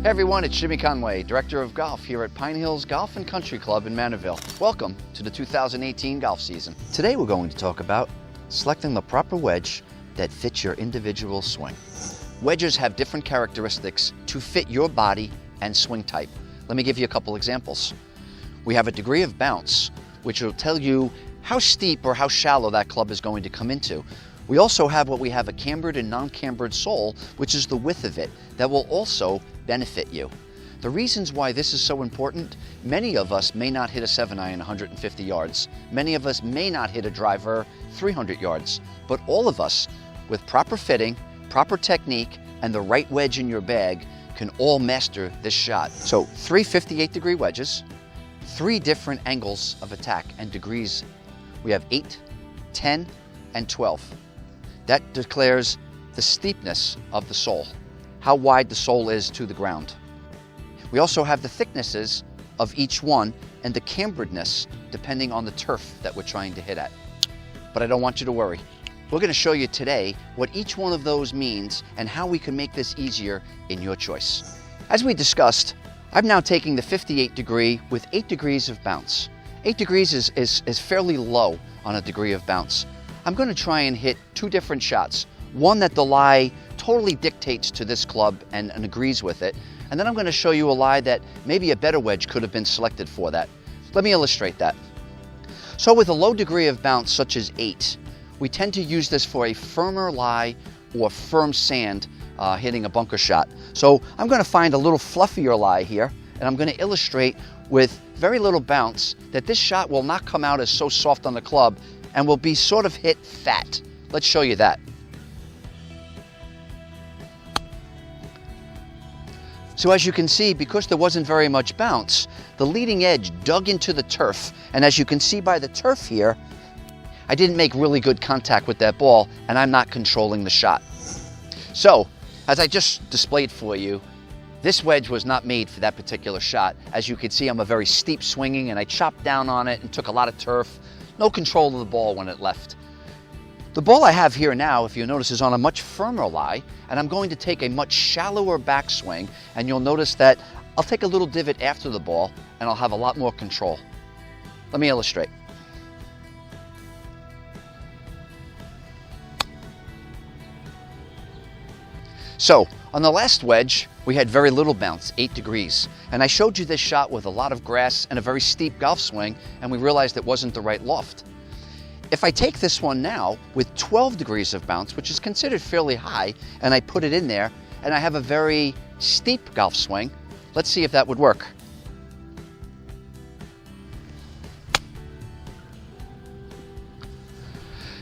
Hey everyone, it's Jimmi Conway, Director of Golf here at Pine Hills Golf and Country Club in Manorville. Welcome to the 2018 golf season. Today we're going to talk about selecting the proper wedge that fits your individual swing. Wedges have different characteristics to fit your body and swing type. Let me give you a couple examples. We have a degree of bounce, which will tell you how steep or how shallow that club is going to come into. We also have a cambered and non-cambered sole, which is the width of it, that will also benefit you. The reasons why this is so important: many of us may not hit a 7-iron 150 yards. Many of us may not hit a driver 300 yards. But all of us, with proper fitting, proper technique, and the right wedge in your bag, can all master this shot. So 3 58-degree wedges, 3 different angles of attack and degrees. We have 8, 10, and 12. That declares the steepness of the sole, how wide the sole is to the ground. We also have the thicknesses of each one and the camberedness depending on the turf that we're trying to hit at. But I don't want you to worry. We're going to show you today what each one of those means and how we can make this easier in your choice. As we discussed, I'm now taking the 58 degree with 8 degrees of bounce. 8 degrees is fairly low on a degree of bounce. I'm going to try and hit 2 different shots. One that the lie totally dictates to this club and agrees with it. And then I'm going to show you a lie that maybe a better wedge could have been selected for that. Let me illustrate that. So with a low degree of bounce such as 8, we tend to use this for a firmer lie or firm sand hitting a bunker shot. So I'm going to find a little fluffier lie here, and I'm going to illustrate with very little bounce that this shot will not come out as so soft on the club and will be sort of hit fat. Let's show you that. So as you can see, because there wasn't very much bounce, the leading edge dug into the turf, and as you can see by the turf here, I didn't make really good contact with that ball, and I'm not controlling the shot. So, as I just displayed for you, this wedge was not made for that particular shot. As you can see, I'm a very steep swinging, and I chopped down on it and took a lot of turf. No control of the ball when it left. The ball I have here now, if you notice, is on a much firmer lie, and I'm going to take a much shallower backswing, and you'll notice that I'll take a little divot after the ball, and I'll have a lot more control. Let me illustrate. So, on the last wedge, we had very little bounce, 8 degrees. And I showed you this shot with a lot of grass and a very steep golf swing, and we realized it wasn't the right loft. If I take this one now with 12 degrees of bounce, which is considered fairly high, and I put it in there, and I have a very steep golf swing, let's see if that would work.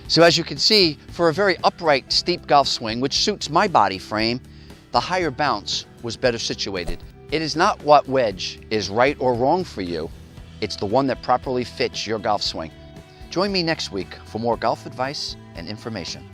So as you can see, for a very upright, steep golf swing, which suits my body frame, the higher bounce was better situated. It is not what wedge is right or wrong for you. It's the one that properly fits your golf swing. Join me next week for more golf advice and information.